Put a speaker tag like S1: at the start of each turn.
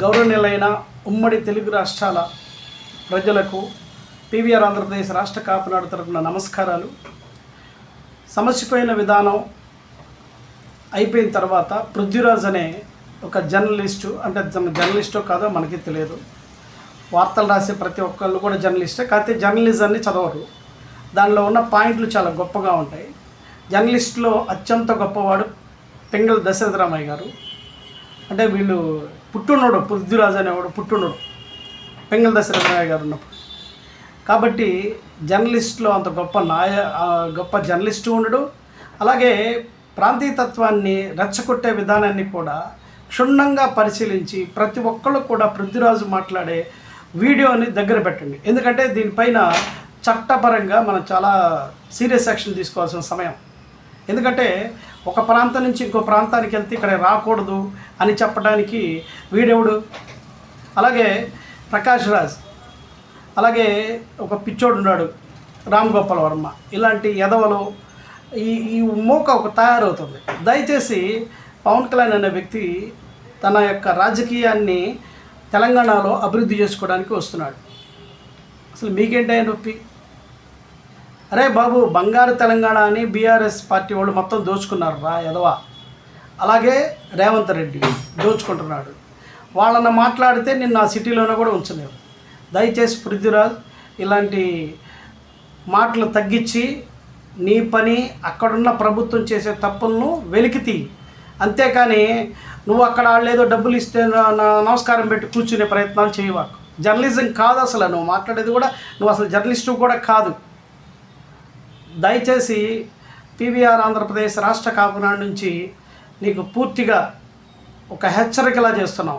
S1: గౌరవనీయులైన ఉమ్మడి తెలుగు రాష్ట్రాల ప్రజలకు పీవీఆర్ ఆంధ్రప్రదేశ్ రాష్ట్ర కాపునాడు తరపున నమస్కారాలు. సమసిపోయిన విధానం అయిపోయిన తర్వాత పృథ్వీరాజ్ అనే ఒక జర్నలిస్టు, అంటే జర్నలిస్టో కాదో మనకి తెలియదు, వార్తలు రాసే ప్రతి ఒక్కళ్ళు కూడా జర్నలిస్టే, కాకపోతే జర్నలిజాన్ని చదవరు. దానిలో ఉన్న పాయింట్లు చాలా గొప్పగా ఉంటాయి. జర్నలిస్టులో అత్యంత గొప్పవాడు పింగళ దశరథరామయ్య గారు. అంటే వీళ్ళు పుట్టున్నాడు, పృథ్వీరాజ్ అనేవాడు పుట్టున్నాడు పింగళ దశరథరామయ్య గారు ఉన్నప్పుడు. కాబట్టి జర్నలిస్టులో అంత గొప్ప జర్నలిస్టు ఉండడు. అలాగే ప్రాంతీయతత్వాన్ని రెచ్చగొట్టే విధానాన్ని కూడా క్షుణ్ణంగా పరిశీలించి ప్రతి ఒక్కళ్ళు కూడా పృథ్వీరాజు మాట్లాడే వీడియోని దగ్గర పెట్టండి. ఎందుకంటే దీనిపైన చట్టపరంగా మనం చాలా సీరియస్ యాక్షన్ తీసుకోవాల్సిన సమయం. ఎందుకంటే ఒక ప్రాంతం నుంచి ఇంకో ప్రాంతానికి వెళ్తే ఇక్కడ రాకూడదు అని చెప్పడానికి వీడెవడు? అలాగే ప్రకాష్ రాజ్, అలాగే ఒక పిచ్చోడు ఉన్నాడు రామ్ గోపాల్ వర్మ. ఇలాంటి ఎదవలు ఈ మూక ఒక తయారవుతుంది. దయచేసి పవన్ కళ్యాణ్ అనే వ్యక్తి తన యొక్క రాజకీయాన్ని తెలంగాణలో అభివృద్ధి చేసుకోవడానికి వస్తున్నాడు. అసలు మీకేంటి నొప్పి? అరే బాబు, బంగారు తెలంగాణ అని బీఆర్ఎస్ పార్టీ వాళ్ళు మొత్తం దోచుకున్నారు రా ఎదవా. అలాగే రేవంత్ రెడ్డి దోచుకుంటున్నాడు. వాళ్ళని మాట్లాడితే నిన్ను ఆ సిటీలోనే కూడా ఉంచలేవు. దయచేసి పృథ్వీరాజ్ ఇలాంటి మాటలు తగ్గించి నీ పని అక్కడున్న ప్రభుత్వం చేసే తప్పులను వెలికితీ. అంతేకాని నువ్వు అక్కడ వాళ్ళేదో డబ్బులు ఇస్తే నమస్కారం పెట్టి కూర్చునే ప్రయత్నాలు చేయవాకు. జర్నలిజం కాదు అసలు నువ్వు మాట్లాడేది కూడా. నువ్వు అసలు జర్నలిస్టు కూడా కాదు. దయచేసి పీవీఆర్ ఆంధ్రప్రదేశ్ రాష్ట్ర కాపునాడు నుంచి నీకు పూర్తిగా ఒక హెచ్చరికలా చేస్తున్నాం.